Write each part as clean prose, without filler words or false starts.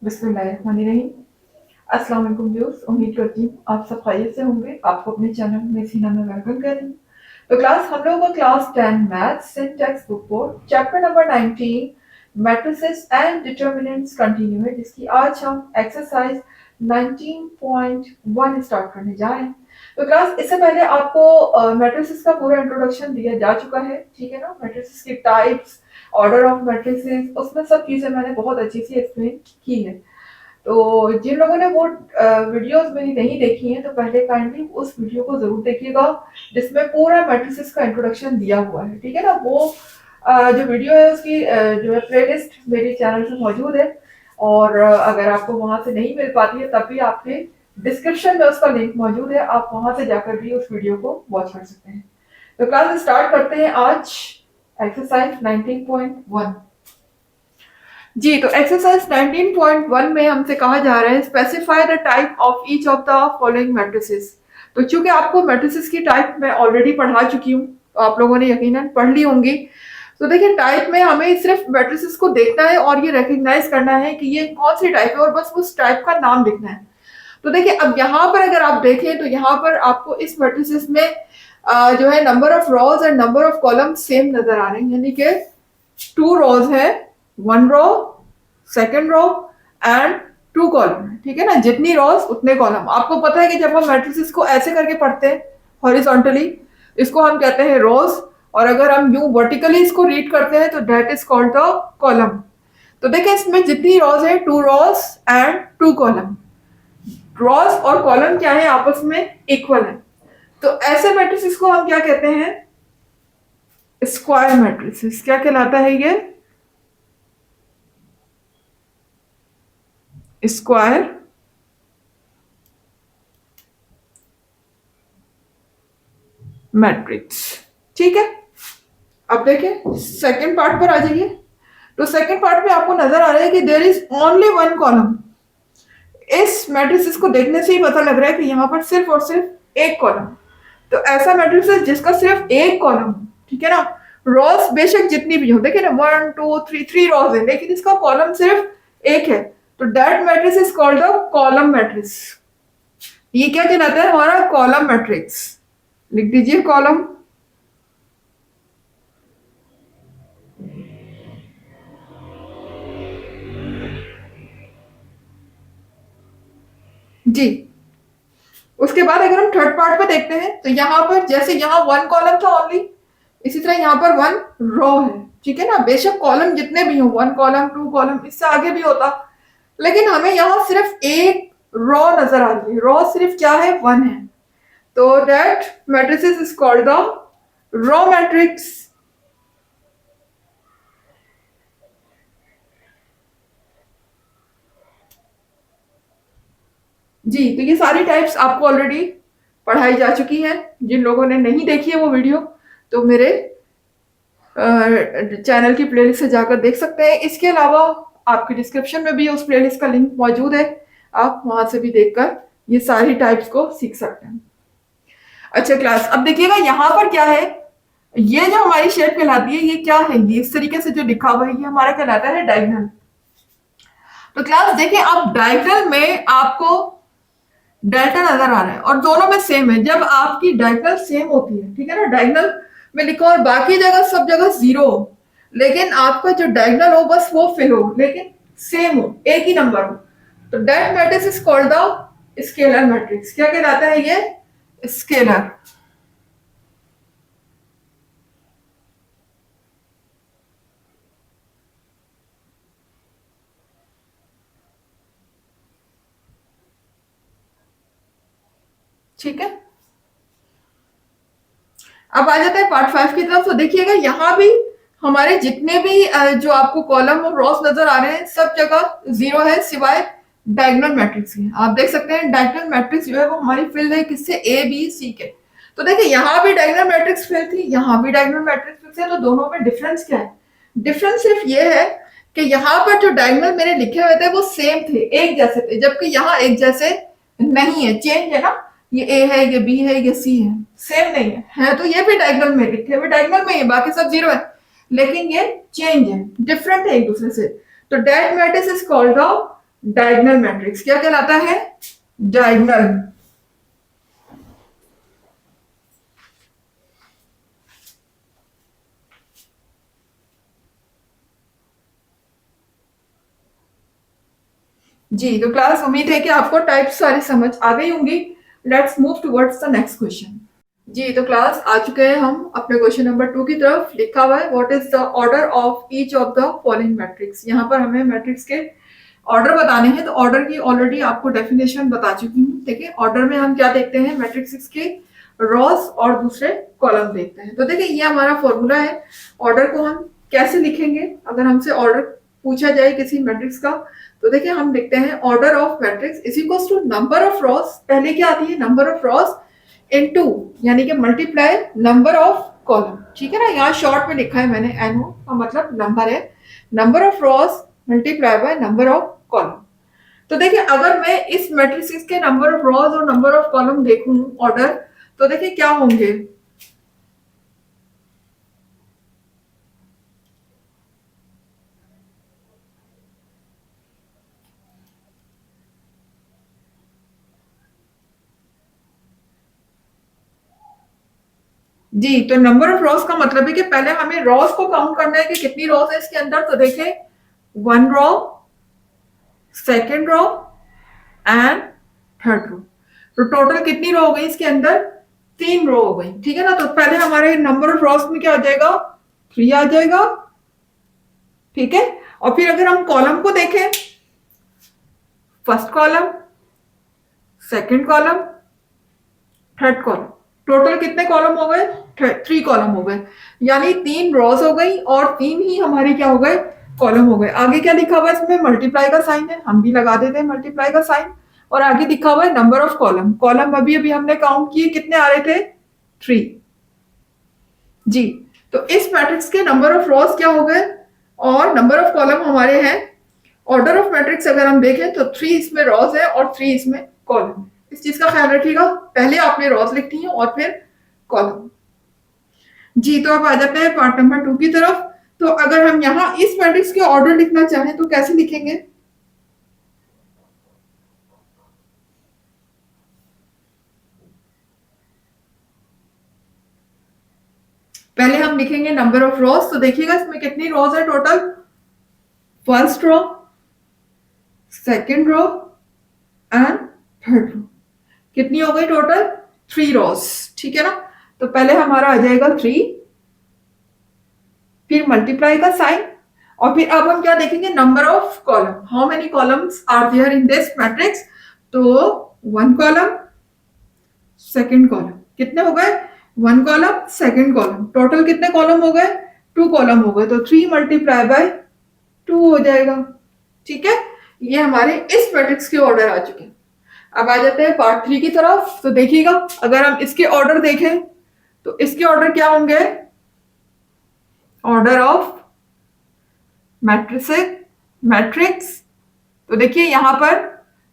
बिस्मिल्लाहिर्रहमानिर्रहीम। अस्सलाम वालेकुम व्यूअर्स, उम्मीद करती हूँ आप सब खैरियत से होंगे। आपको अपने चैनल में सीना में वेलकम करती हूँ। तो क्लास हम लोगों का class 10 maths syntax book board chapter number 19 matrices and determinants continue है, जिसकी आज हम एक्सरसाइज 19.1 स्टार्ट करने जा रहे हैं। तो क्लास इससे पहले आपको मैट्रिसेस का पूरा इंट्रोडक्शन दिया जा चुका है, ठीक है ना। मैट्रिसेस की टाइप्स, ऑर्डर ऑफ मैट्रिसेस, उसमें सब चीजें मैंने बहुत अच्छी सी एक्सप्लेन की है। तो जिन लोगों ने वो वीडियोस मेरी नहीं देखी हैं, तो पहले काइंडली उस वीडियो को जरूर देखिएगा, जिसमें पूरा मैट्रिसेस का इंट्रोडक्शन दिया हुआ है, ठीक है ना। वो जो वीडियो है उसकी जो है प्लेलिस्ट मेरे चैनल पे मौजूद है, और अगर आपको वहां से नहीं मिल पाती है तब भी आपके डिस्क्रिप्शन में उसका लिंक मौजूद है, आप वहां से जाकर भी उस वीडियो को वॉच कर सकते हैं। तो क्लास स्टार्ट करते हैं आज एक्सरसाइज 19.1। जी, तो एक्सरसाइज 19.1 में हमसे कहा जा रहा है specify the type of each of the following matrices. तो चूंकि आपको मैट्रिसेस की टाइप मैं ऑलरेडी पढ़ा चुकी हूँ, तो आप लोगों ने यकीनन पढ़ ली होंगी। तो देखिए, टाइप में हमें सिर्फ मैट्रिसेस को देखना है और ये रिकग्नाइज करना है कि ये कौन सी टाइप है, और बस उस टाइप का नाम लिखना है। तो देखिए, अब यहाँ पर अगर आप देखें तो यहाँ पर आपको इस मैट्रिसेस में जो है number of rose and number of column same नजर आ रहे हैं, यानी कि 2 रोज है, 1 रो, सेकेंड रो एंड 2 कॉलम, ठीक है ना। जितनी रोज उतने कॉलम। आपको पता है कि जब हम मैट्रिसेस को ऐसे करके पढ़ते हैं हॉरिजॉन्टली, इसको हम कहते हैं रोज, और अगर हम यूं वर्टिकली इसको रीड करते हैं तो that is called the column. तो देखिए, इसमें जितनी रोज है 2 रोज एंड 2 कॉलम। रोज और कॉलम क्या है, आपस में इक्वल है। तो ऐसे मैट्रिसेस को हम क्या कहते हैं, स्क्वायर मैट्रिसेस। क्या कहलाता है ये, स्क्वायर मैट्रिक्स, ठीक है। अब देखिए सेकंड पार्ट पर आ जाइए। तो सेकंड पार्ट में आपको नजर आ रहा है कि देयर इज ओनली 1 कॉलम। इस मैट्रिसेस को देखने से ही पता लग रहा है कि यहाँ पर सिर्फ और सिर्फ एक कॉलम। तो ऐसा मैट्रिक्स है जिसका सिर्फ एक कॉलम, ठीक है ना। रोज बेशक जितनी भी हो, देखिए ना 1 2 3 3 रोज है, लेकिन इसका कॉलम सिर्फ एक है। तो that matrix is called the column matrix. ये क्या कहलाता है, हमारा कॉलम मैट्रिक्स। लिख दीजिए कॉलम। जी, उसके बाद अगर हम थर्ड पार्ट पे देखते हैं तो यहाँ पर जैसे यहाँ 1 कॉलम था ओनली, इसी तरह यहाँ पर 1 रो है, ठीक है ना। बेशक कॉलम जितने भी हो, 1 कॉलम 2 कॉलम, इससे आगे भी होता, लेकिन हमें यहाँ सिर्फ एक रो नजर आ रही है। रो सिर्फ क्या है, 1 है। तो that matrices is called the row matrix. जी, तो ये सारी टाइप्स आपको ऑलरेडी पढ़ाई जा चुकी हैं। जिन लोगों ने नहीं देखी है वो वीडियो, तो मेरे चैनल की प्लेलिस्ट से जाकर देख सकते हैं। इसके अलावा आपके डिस्क्रिप्शन में भी उस प्लेलिस्ट का लिंक मौजूद है, आप वहां से भी देखकर ये सारी टाइप्स को सीख सकते हैं। अच्छा क्लास, अब देखिएगा यहाँ पर क्या है, ये जो हमारी शेप कहलाती है, ये क्या है, ये इस तरीके से जो लिखा हुआ है ये हमारा कहलाता है डायगोनल। तो क्लास देखिए, अब डायगोनल में आपको डेल्टा नजर आ रहा है और दोनों में सेम है। जब आपकी डायगोनल सेम होती है, ठीक है ना, डायगोनल में लिखो और बाकी जगह सब जगह 0 हो, लेकिन आपका जो डायगोनल हो बस वो फिल हो, लेकिन सेम हो, एक ही नंबर हो, तो that matrix is called the scalar matrix. क्या कहलाता है ये, स्केलर। ठीक है, अब आ जाता है पार्ट 5 की तरफ। तो देखिएगा यहाँ भी हमारे जितने भी जो आपको कॉलम और रॉस नजर आ रहे हैं, सब जगह 0 है सिवाय डायगोनल मैट्रिक्स के। आप देख सकते हैं डायगोनल मैट्रिक्स जो है वो हमारी फिल है किससे, ए बी सी के। तो देखिए, यहाँ भी डायगोनल मैट्रिक्स फिल थी, यहाँ भी डायगोनल मैट्रिक्स फिल है। तो दोनों में डिफरेंस क्या है, डिफरेंस सिर्फ ये है कि यहाँ पर जो डायगोनल मैंने लिखे हुए थे वो सेम थे, एक जैसे थे, जबकि यहाँ एक जैसे नहीं है, चेंज है ना। ये ए है, ये बी है, ये सी है, सेम नहीं है तो ये भी डायगोनल में लिखे हुए डायगोनल में है, बाकी सब 0 है, लेकिन ये चेंज है, डिफरेंट है एक दूसरे से। तो that matrix is called the diagonal matrix क्या कहलाता है? डायगोनल। जी तो क्लास, उम्मीद है कि आपको टाइप सारी समझ आ गई होंगी। Let's move towards the next question. जी तो क्लास, आ चुके हैं हम अपने क्वेश्चन नंबर 2 की तरफ। लिखा हुआ है what is the order of each of the following matrix. यहाँ पर हमें मैट्रिक्स के ऑर्डर बताने हैं। तो ऑर्डर की ऑलरेडी आपको डेफिनेशन बता चुकी हूँ। देखिए ऑर्डर में हम क्या देखते हैं, मैट्रिक्स के रॉस और दूसरे कॉलम देखते हैं। तो देखिए ये हमारा फॉर्मूला है। ऑर्डर को हम कैसे लिखेंगे, अगर हमसे ऑर्डर पूछा जाए किसी मैट्रिक्स का, तो देखिए हम लिखते हैं order of matrix is equal to number of rows. पहले क्या आती है, नंबर ऑफ रॉस इनटू, यानी कि मल्टीप्लाई नंबर ऑफ कॉलम। ठीक है ना, यहाँ शॉर्ट में लिखा है मैंने, एनओ का मतलब नंबर है। Number of Ross multiply by number of column. तो देखिए अगर मैं इस मैट्रिक्स के नंबर ऑफ रॉस और नंबर ऑफ कॉलम देखूं ऑर्डर, तो देखिए क्या होंगे। जी तो नंबर ऑफ रॉस का मतलब है कि पहले हमें रॉस को काउंट करना है कि कितनी रॉस है इसके अंदर। तो देखिए 1 row, second row and third row. तो टोटल कितनी रो हो गई इसके अंदर, 3 रो हो गई। ठीक है ना, तो पहले हमारे नंबर ऑफ रॉस में क्या आ जाएगा, 3 आ जाएगा। ठीक है, और फिर अगर हम कॉलम को देखें, first column, second column, third column, total कितने कॉलम हो गए, 3 कॉलम हो गए। यानी 3 रॉस हो गई और 3 ही हमारे क्या हो गए, कॉलम हो गए। आगे क्या लिखा हुआ है इसमें, मल्टीप्लाई का साइन है, हम भी लगा देते हैं मल्टीप्लाई का साइन। और आगे लिखा हुआ है नंबर ऑफ कॉलम। कॉलम अभी अभी हमने काउंट किए, कितने आ रहे थे, 3। जी तो इस मैट्रिक्स के नंबर ऑफ रॉस क्या हो गए और नंबर ऑफ कॉलम हमारे हैं। ऑर्डर ऑफ मैट्रिक्स अगर हम देखें तो 3 इसमें रॉस है और 3 इसमें कॉलम। इस चीज का ख्याल रखिएगा, पहले आपने रॉस लिखनी है और फिर कॉलम। जी तो अब आ जाते हैं पार्ट नंबर 2 की तरफ। तो अगर हम यहाँ इस मैट्रिक्स के ऑर्डर लिखना चाहें तो कैसे लिखेंगे। पहले हम लिखेंगे नंबर ऑफ रॉस। तो देखिएगा इसमें कितनी रॉस है total, first row, second row and third row. कितनी हो गई टोटल, 3 रॉस। ठीक है ना, तो पहले हमारा आ जाएगा 3, फिर मल्टीप्लाई का साइन, और फिर अब हम क्या देखेंगे, number of column, how many columns are there in this matrix. तो 1 कॉलम, सेकंड कॉलम, कितने हो गए, 1 कॉलम, सेकंड कॉलम, टोटल कितने कॉलम हो गए, 2 कॉलम हो गए। तो 3 मल्टीप्लाई बाय 2 हो जाएगा। ठीक है, ये हमारे इस मैट्रिक्स के ऑर्डर आ चुके हैं। अब आ जाते हैं पार्ट 3 की तरफ। तो देखिएगा अगर हम इसके ऑर्डर देखें तो इसके ऑर्डर क्या होंगे, ऑर्डर ऑफ मैट्रिक्स। तो देखिए यहां पर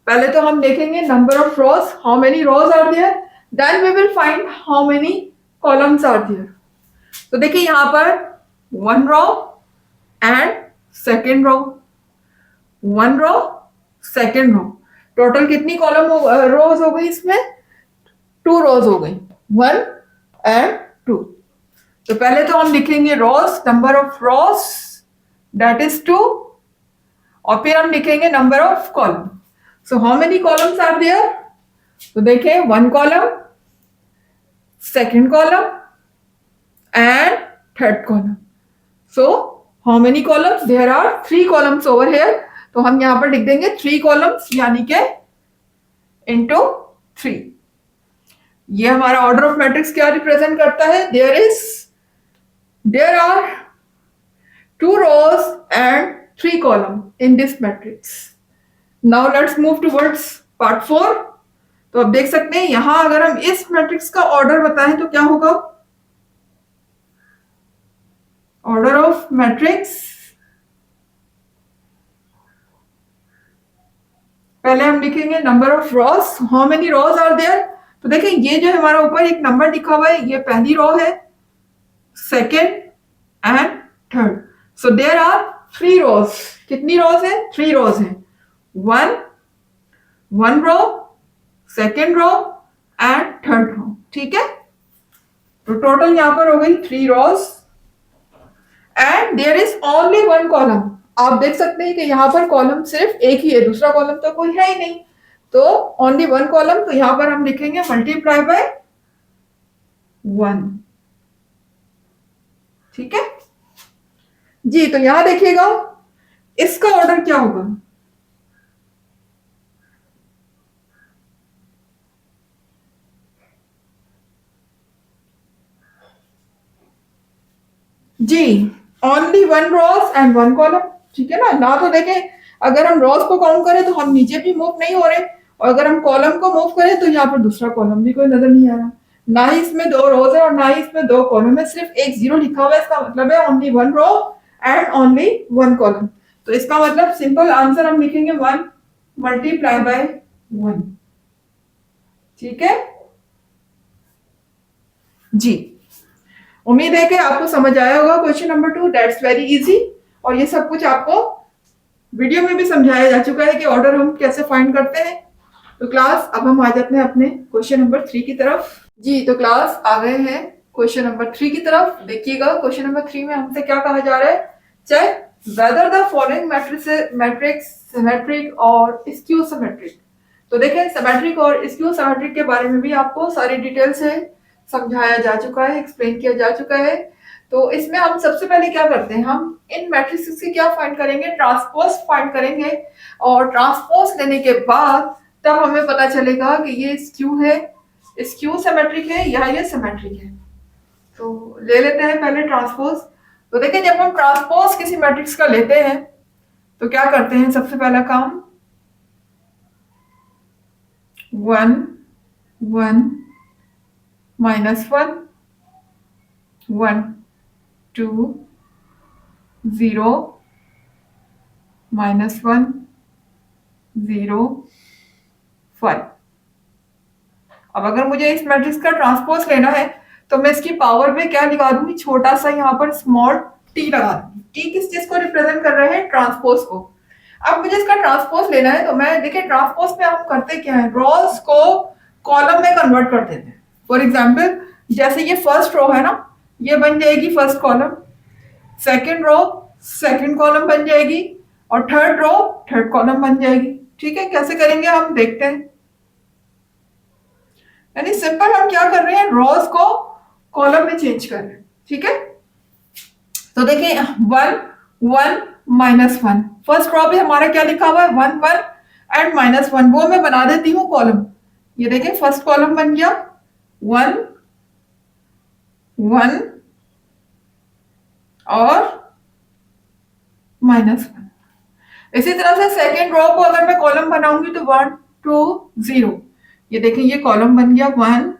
पहले तो हम देखेंगे number of rows, how many rows are there, then we will find how many columns are there. तो देखिए यहां पर 1 row and second row, 1 row, second row, total कितनी कॉलम रोज हो गई इसमें, 2 रोज हो गई, 1 एंड 2। तो पहले तो हम लिखेंगे rows, number of rows that is 2, और फिर हम लिखेंगे number of column. So how many columns are there. तो देखिए 1 column, second column and third column. So how many columns, there are 3 columns over here. तो हम यहां पर लिख देंगे 3 कॉलम्स, यानी के इंटू 3। ये हमारा ऑर्डर ऑफ मैट्रिक्स क्या रिप्रेजेंट करता है, there are 2 rows and 3 column in this matrix. Now let's move towards part 4. तो अब देख सकते हैं यहां अगर हम इस मैट्रिक्स का ऑर्डर बताएं तो क्या होगा, ऑर्डर ऑफ मैट्रिक्स। पहले हम लिखेंगे number of rows, how many rows are there. तो देखिए ये जो हमारा ऊपर एक नंबर लिखा हुआ है, ये पहली रॉ है, second and third. So there are 3 rows. कितनी रॉस है, 3 रॉस है, one, one row, second row and third row. ठीक है, तो टोटल यहां पर हो गई 3 rows and there is only one column. आप देख सकते हैं कि यहाँ पर कॉलम सिर्फ एक ही है, दूसरा कॉलम तो कोई है ही नहीं, तो ओनली वन कॉलम। तो यहाँ पर हम लिखेंगे मल्टीप्लाई बाय 1। ठीक है जी, तो यहां देखिएगा इसका ऑर्डर क्या होगा। जी, only one rows and one column. ठीक है ना तो देखें, अगर हम रोज को काउंट करें तो हम नीचे भी मूव नहीं हो रहे, और अगर हम कॉलम को मूव करें तो यहाँ पर दूसरा कॉलम भी कोई नजर नहीं आ रहा, ना ही इसमें 2 रोज है और ना ही इसमें 2 कॉलम है, सिर्फ एक 0 लिखा हुआ है। इसका मतलब है only one row and only one column. तो इसका मतलब सिंपल आंसर हम लिखेंगे 1 मल्टीप्लाई बाय 1। ठीक है जी, उम्मीद है कि आपको समझ आया होगा question number 2। That's very easy, और ये सब कुछ आपको वीडियो में भी समझाया जा चुका है कि ऑर्डर हम कैसे फाइंड करते हैं। तो क्लास अब हम आ जाते हैं अपने क्वेश्चन नंबर 3 की तरफ। जी, तो क्लास आ गए हैं क्वेश्चन नंबर 3 की तरफ। देखिएगा क्वेश्चन नंबर 3 में हमसे क्या कहा जा रहा है, check whether the following matrix symmetric और स्क्यू सिमेट्रिक। तो देखें, सिमेट्रिक और स्क्यू सिमेट्रिक के बारे में भी आपको सारी डिटेल से समझाया जा चुका है, एक्सप्लेन किया जा चुका है। तो इसमें हम सबसे पहले क्या करते हैं, हम इन मैट्रिक्स की क्या फाइंड करेंगे, ट्रांसपोज फाइंड करेंगे, और ट्रांसपोज लेने के बाद तब हमें पता चलेगा कि ये स्क्यू है, स्क्यू सिमेट्रिक है या ये सिमेट्रिक है। तो ले लेते हैं पहले ट्रांसपोज। तो देखिए, जब हम ट्रांसपोज किसी मैट्रिक्स का लेते हैं तो क्या करते हैं, सबसे पहला काम 1 1 -1 1 2 0 -1 0 5। अब अगर मुझे इस मैट्रिक्स का ट्रांसपोज लेना है तो मैं इसकी पावर में क्या लगा दूंगी, छोटा सा यहाँ पर स्मॉल टी लगा दूंगी। टी किस चीज को रिप्रेजेंट कर रहे हैं, ट्रांसपोज को। अब मुझे इसका ट्रांसपोज लेना है तो मैं देखिए, ट्रांसपोज में हम करते क्या है, रोज को कॉलम में कन्वर्ट कर देते हैं। फॉर एग्जाम्पल, जैसे ये फर्स्ट रो है ना, ये बन जाएगी first column, second row second column बन जाएगी, और थर्ड रो थर्ड कॉलम बन जाएगी। ठीक है, कैसे करेंगे हम देखते हैं। यानी सिंपल हम क्या कर रहे हैं, रोज को कॉलम में चेंज कर रहे हैं। ठीक है, तो देखिए 1 1 -1, फर्स्ट रो पे हमारा क्या लिखा हुआ है, 1 1 एंड -1, वो मैं बना देती हूँ कॉलम। ये देखिए फर्स्ट कॉलम बन गया 1 1 और -1। इसी तरह से सेकेंड रो को अगर मैं कॉलम बनाऊंगी तो 1 2 0, ये देखें ये कॉलम बन गया 1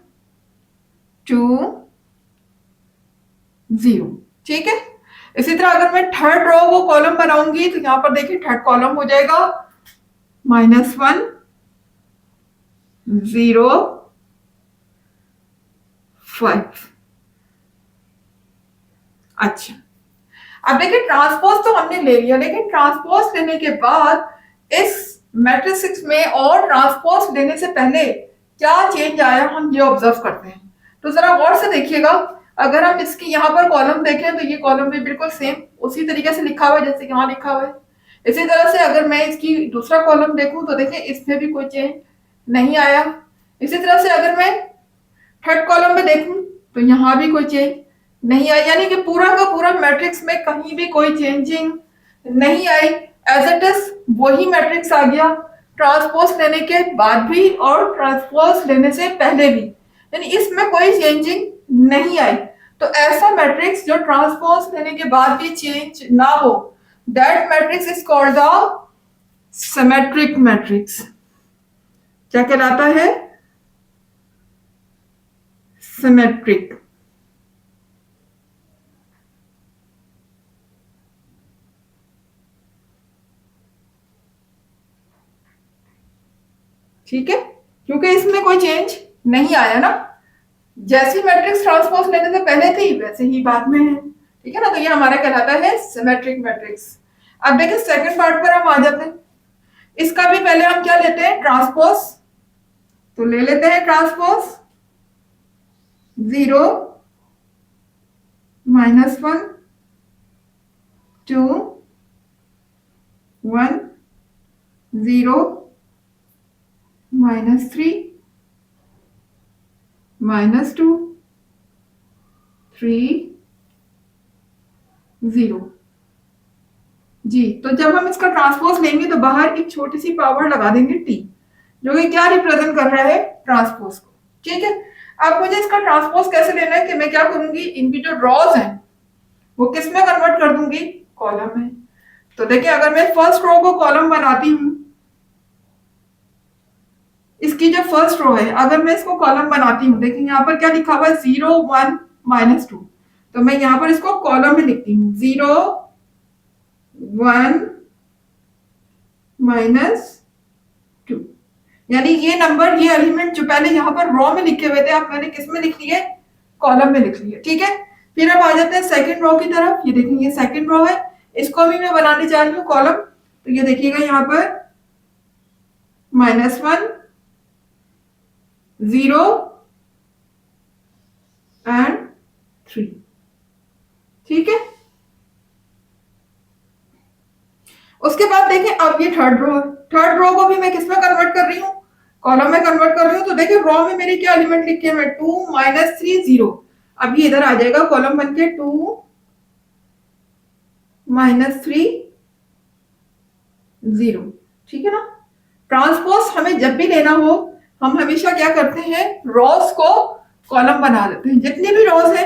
2 0। ठीक है, इसी तरह अगर मैं थर्ड रो को कॉलम बनाऊंगी तो यहां पर देखिए थर्ड कॉलम हो जाएगा -1 0 5। अच्छा, अब देखिए ट्रांसपोज तो हमने ले लिया, लेकिन ट्रांसपोज लेने के बाद इस मैट्रिक्स में और ट्रांसपोज लेने से पहले क्या चेंज आया, हम ये ऑब्जर्व करते हैं। तो जरा गौर से देखिएगा, अगर हम इसकी यहाँ पर कॉलम देखें तो ये कॉलम भी बिल्कुल सेम उसी तरीके से लिखा हुआ है जैसे यहाँ लिखा हुआ है। इसी तरह से अगर मैं इसकी दूसरा कॉलम देखूं तो देखिए इसमें भी कोई चेंज नहीं आया। इसी तरह से अगर मैं थर्ड कॉलम में देखूं तो यहाँ भी कोई चेंज नहीं आई, यानी कि पूरा का पूरा मैट्रिक्स में कहीं भी कोई चेंजिंग नहीं आई, एज इट इज वही मैट्रिक्स आ गया, ट्रांसपोज लेने के बाद भी और ट्रांसपोज लेने से पहले भी, यानी इसमें कोई चेंजिंग नहीं आई। तो ऐसा मैट्रिक्स जो ट्रांसपोज लेने के बाद भी चेंज ना हो, that matrix is called the symmetric matrix. क्या कहलाता है, सिमेट्रिक। ठीक है, क्योंकि इसमें कोई चेंज नहीं आया ना, जैसी मैट्रिक्स ट्रांसपोज लेने से पहले थी वैसे ही बाद में है। ठीक है ना, तो ये हमारा कहलाता है सिमेट्रिक मैट्रिक्स। अब देखिए सेकंड पार्ट पर हम आ जाते हैं। इसका भी पहले हम क्या लेते हैं, ट्रांसपोज। तो ले लेते हैं ट्रांसपोज, 0 -1 2 1 0 -3 -2 3 0। जी, तो जब हम इसका ट्रांसपोज लेंगे तो बाहर एक छोटी सी पावर लगा देंगे टी, जो कि क्या रिप्रेजेंट कर रहा है, ट्रांसपोज को। ठीक है, अब मुझे इसका ट्रांसपोज कैसे लेना है कि मैं क्या करूंगी, इनकी जो रॉज है वो किस में कन्वर्ट कर दूंगी, कॉलम में। तो देखिए, अगर मैं फर्स्ट रो को कॉलम बनाती हूं, इसकी जो फर्स्ट रो है अगर मैं इसको कॉलम बनाती हूँ, देखिए यहाँ पर क्या लिखा हुआ है, 0 1 -2। तो मैं यहाँ पर इसको कॉलम में लिखती हूँ, 0 1 -2। यानी ये नंबर, ये एलिमेंट जो पहले यहाँ पर रो में लिखे हुए थे, आप मैंने किस में लिख लिए, कॉलम में लिख लिए। ठीक है, फिर अब आ जाते हैं सेकंड रो की तरफ। ये देखिए, ये सेकंड रो है, इसको भी मैं बनाने जा रही हूँ कॉलम। तो ये देखिएगा यहाँ पर -1 0 एंड 3। ठीक है, उसके बाद देखिए अब ये थर्ड रो है, थर्ड रो को भी मैं किस में कन्वर्ट कर रही हूँ, कॉलम में कन्वर्ट कर रही हूँ। तो देखिए रो में मेरी क्या एलिमेंट लिखे हैं, 2 -3 0। अब ये इधर आ जाएगा कॉलम बन के, 2 -3 0। ठीक है ना। ट्रांसपोज हमें जब भी लेना हो, हम हमेशा क्या करते हैं, रोज को कॉलम बना देते हैं। जितनी भी रोज है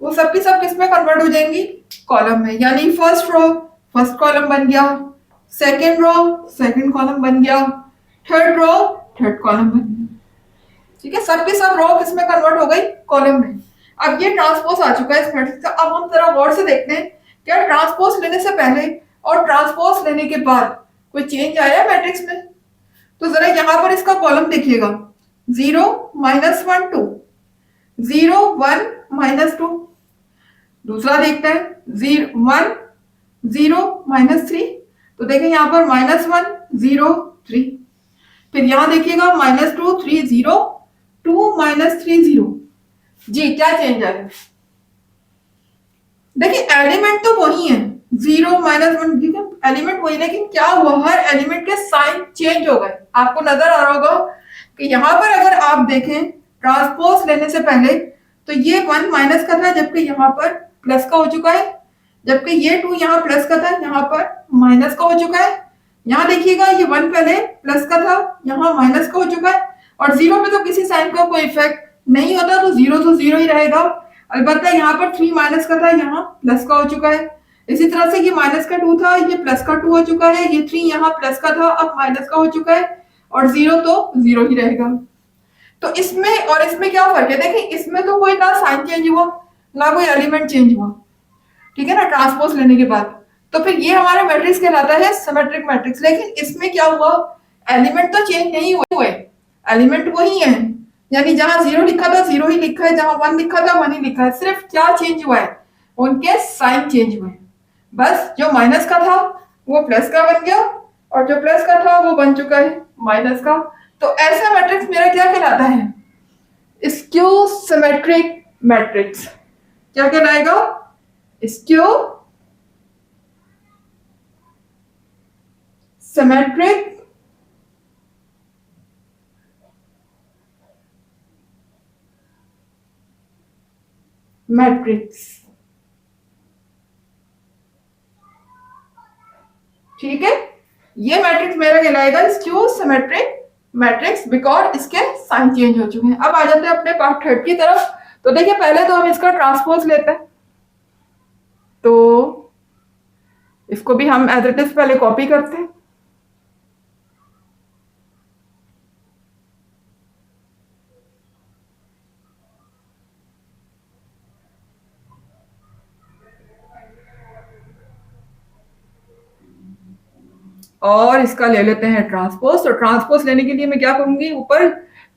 वो सब की सब किस में कन्वर्ट हो जाएंगी, कॉलम में। यानी फर्स्ट रो फर्स्ट कॉलम बन गया, सेकेंड रो सेकेंड कॉलम बन गया, थर्ड रो थर्ड कॉलम बन गया। ठीक है, सबके सब रो किस में कन्वर्ट हो गई, कॉलम में। अब ये ट्रांसपोज आ चुका है इस मैट्रिक्स का। अब हम जरा गौर से देखते हैं, क्या ट्रांसपोज लेने से पहले और ट्रांसपोज लेने के बाद कोई चेंज आया मैट्रिक्स में। तो जरा यहां पर इसका कॉलम देखिएगा, 0 -1 2 0 1 -2। दूसरा देखते हैं, 0 1 0 -3। तो देखें यहाँ पर -1 0 3। फिर यहां देखिएगा -2 3 0 2 -3 0। जी, क्या चेंज आया, देखिए एलिमेंट तो वही है, 0 -1, ठीक है, एलिमेंट वही, लेकिन क्या हुआ, हर एलिमेंट के साइन चेंज हो गए। आपको नजर आ रहा होगा कि यहाँ पर अगर आप देखें ट्रांसपोज लेने से पहले तो ये 1 माइनस का था, जबकि यहाँ पर प्लस का हो चुका है। जबकि ये 2 यहाँ प्लस का था, यहाँ पर माइनस का हो चुका है। यहाँ देखिएगा ये 1 पहले प्लस का था, यहाँ माइनस का हो चुका है। और 0 पे तो किसी साइन का कोई इफेक्ट नहीं होता, तो 0 ही रहेगा। अलबत्ता यहाँ पर 3 माइनस का था, यहाँ प्लस का हो चुका है। इसी तरह से ये माइनस का 2 था, ये प्लस का 2 हो चुका है। ये 3 यहाँ प्लस का था, अब माइनस का हो चुका है। और 0 तो 0 ही रहेगा। तो इसमें और इसमें क्या फर्क है, देखिए इसमें तो कोई ना साइन चेंज हुआ ना कोई एलिमेंट चेंज हुआ, ठीक है ना, ट्रांसपोज लेने के बाद। तो फिर ये हमारा मैट्रिक्स कहलाता है सिमेट्रिक मैट्रिक्स। लेकिन इसमें क्या हुआ, एलिमेंट तो चेंज नहीं हुए, एलिमेंट वही है। यानी जहां 0 लिखा था 0 ही लिखा है, जहां 1 लिखा था 1 ही लिखा है। सिर्फ क्या चेंज हुआ है, उनके साइन चेंज हुए। बस जो माइनस का था वो प्लस का बन गया, और जो प्लस का था वो बन चुका है माइनस का। तो ऐसा मैट्रिक्स मेरा क्या कहलाता है, स्क्यू सिमेट्रिक मैट्रिक्स। क्या कहलाएगा, स्क्यू सिमेट्रिक मैट्रिक्स। ठीक है, ये मैट्रिक्स मेरा कहलाएगा स्क्यू सिमेट्रिक मैट्रिक्स, बिकॉज इसके साइन चेंज हो चुके हैं। अब आ जाते हैं अपने पार्ट थर्ड की तरफ। तो देखिए पहले तो हम इसका ट्रांसपोज लेते हैं, तो इसको भी हम एज इट इज पहले कॉपी करते हैं। और इसका ले लेते हैं ट्रांसपोज। तो ट्रांसपोज लेने के लिए मैं क्या करूंगी, ऊपर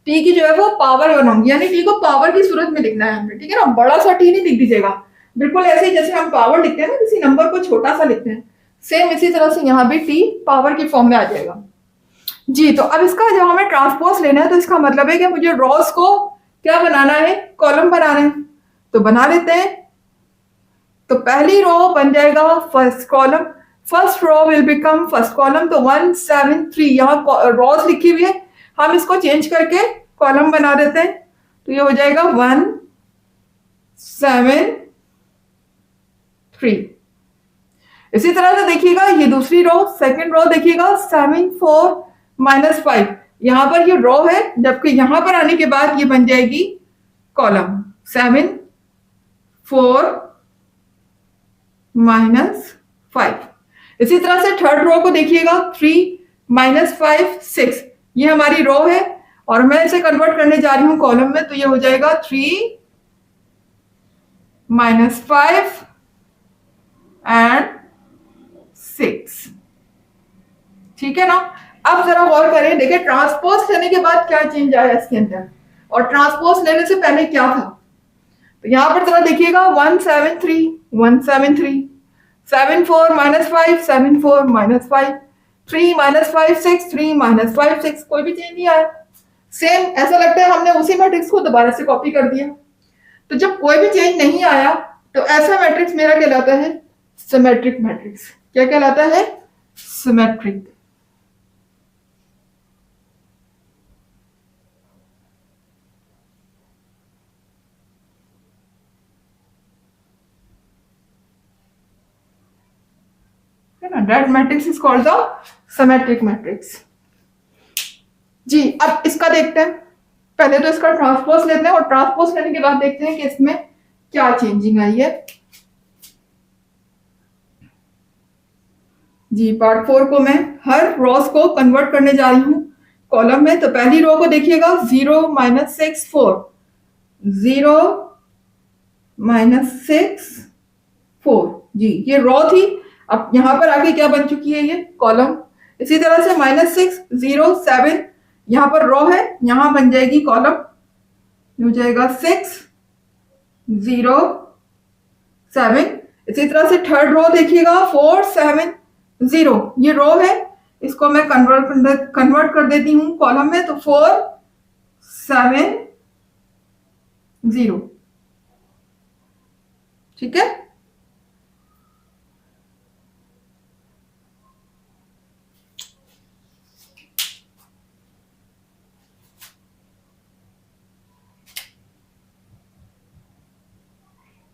टी की जो है वो पावर बनाऊंगी, यानी टी को पावर की सूरत में लिखना है हमें, ठीक है ना। बड़ा सा टी नहीं लिख दीजिएगा, बिल्कुल ऐसे ही जैसे हम पावर लिखते हैं ना, किसी नंबर को छोटा सा लिखते हैं, सेम इसी तरह से यहाँ भी टी पावर की फॉर्म में आ जाएगा। जी, तो अब इसका जब हमें ट्रांसपोज लेना है तो इसका मतलब है कि मुझे रॉस को क्या बनाना है, कॉलम बनाना है। तो बना लेते हैं। तो पहली रो बन जाएगा first column, first row will become first column. तो 173 यहाँ रॉस लिखी हुई है, हम इसको चेंज करके कॉलम बना देते हैं। तो ये हो जाएगा 173। इसी तरह से देखिएगा ये दूसरी रो, सेकंड रो देखिएगा 74 - 5, यहां पर ये रो है, जबकि यहां पर आने के बाद ये बन जाएगी कॉलम 74 - 5। इसी तरह से थर्ड रो को देखिएगा 3 - 5 6, ये हमारी रो है और मैं इसे कन्वर्ट करने जा रही हूं कॉलम में। तो ये हो जाएगा 3 - 5 एंड 6। ठीक है ना। अब जरा गौर करें, देखिए ट्रांसपोज लेने के बाद क्या चेंज आया इसके अंदर और ट्रांसपोज लेने से पहले क्या था। तो यहां पर जरा देखिएगा 173 173, 74 - 5 74 - 5, 3 - 5 6, 3 - 5 6, कोई भी चेंज नहीं आया। सेम ऐसा लगता है हमने उसी मैट्रिक्स को दोबारा से कॉपी कर दिया। तो जब कोई भी चेंज नहीं आया तो ऐसा मैट्रिक्स मेरा कहलाता है सिमेट्रिक मैट्रिक्स। क्या कहलाता है? Symmetric. That matrix is called the symmetric matrix। जी, अब इसका देखते हैं। पहले तो इसका ट्रांसपोज लेते हैं और ट्रांसपोज लेने के बाद देखते हैं कि इसमें क्या चेंजिंग आई है। जी, पार्ट 4 को मैं हर रॉस को कन्वर्ट करने जा रही हूं कॉलम में। तो पहली रो को देखिएगा 0 - 6 4, 0 - 6 4। जी, ये रो थी, अब यहां पर आगे क्या बन चुकी है, ये कॉलम। इसी तरह से -6 0 7, यहां पर रो है, यहां बन जाएगी कॉलम, हो जाएगा 6 0 7। इसी तरह से थर्ड रो देखिएगा 4 7 0, ये रो है, इसको मैं कन्वर्ट कर देती हूं कॉलम में। तो 4 7 0। ठीक है।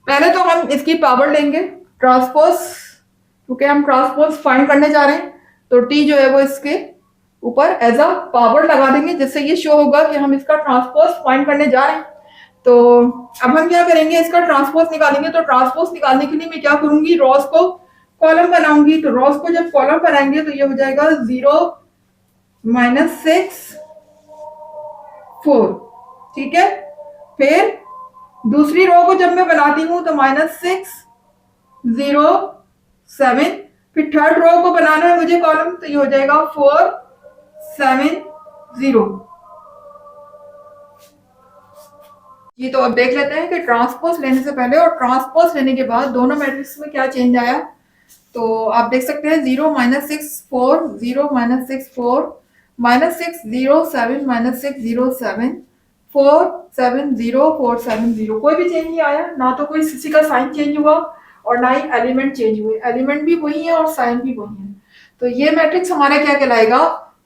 पहले तो हम इसकी पावर लेंगे ट्रांसपोज, क्योंकि हम ट्रांसपोज फाइंड करने जा रहे हैं। तो टी जो है वो इसके ऊपर एज अ पावर लगा देंगे, जिससे ये शो होगा कि हम इसका ट्रांसपोज फाइंड करने जा रहे हैं। तो अब हम क्या करेंगे, इसका ट्रांसपोज निकालेंगे। तो ट्रांसपोज निकालने के लिए मैं क्या करूंगी, रॉस को कॉलम बनाऊंगी। तो रॉस को जब कॉलम बनाएंगे तो ये हो जाएगा 0 - 6 4। ठीक है। फिर दूसरी रो को जब मैं बनाती हूं तो -6 0 7। फिर थर्ड रो को बनाना है मुझे कॉलम, तो ये हो जाएगा 4 7 0। ये तो अब देख लेते हैं कि ट्रांसपोज लेने से पहले और ट्रांसपोज लेने के बाद दोनों मैट्रिक्स में क्या चेंज आया। तो आप देख सकते हैं 0 - 6 4, 0 - 6 4, -6 0 7 -6 0 7, 4 7 0 4 7 0। कोई भी चेंज नहीं आया, ना तो कोई किसी का साइन चेंज हुआ और ना ही एलिमेंट चेंज हुए। एलिमेंट भी वही है और साइन भी वही है। तो ये मैट्रिक्स हमारा क्या कहलाएगा,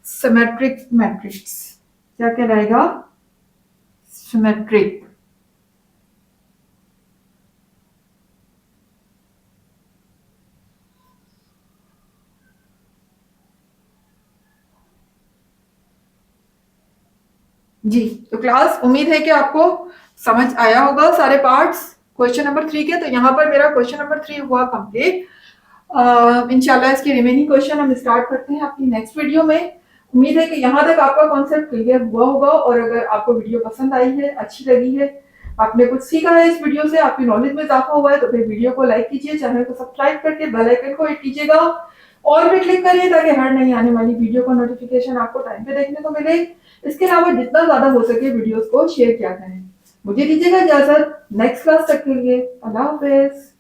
सिमेट्रिक मैट्रिक्स। क्या कहलाएगा, सिमेट्रिक। जी, तो क्लास उम्मीद है कि आपको समझ आया होगा सारे पार्ट्स क्वेश्चन नंबर 3 के। तो यहाँ पर मेरा क्वेश्चन नंबर 3 हुआ कंप्लीट। इंशाल्लाह इसके रिमेनिंग क्वेश्चन हम स्टार्ट करते हैं अपनी नेक्स्ट वीडियो में। उम्मीद है कि यहाँ तक आपका कॉन्सेप्ट क्लियर हुआ होगा और अगर आपको वीडियो पसंद आई है, अच्छी लगी है, आपने कुछ सीखा है इस वीडियो से, आपकी नॉलेज में इजाफा हुआ है, तो फिर वीडियो को लाइक कीजिए, चैनल को सब्सक्राइब करके बेल आइकन को हिट कीजिएगा और भी क्लिक करिए ताकि हर नई आने वाली वीडियो का नोटिफिकेशन आपको टाइम पे देखने को मिले। इसके अलावा जितना ज्यादा हो सके वीडियोस को शेयर किया करें। मुझे दीजिएगा इजाजत, नेक्स्ट क्लास तक के लिए अल्लाह हाफिज।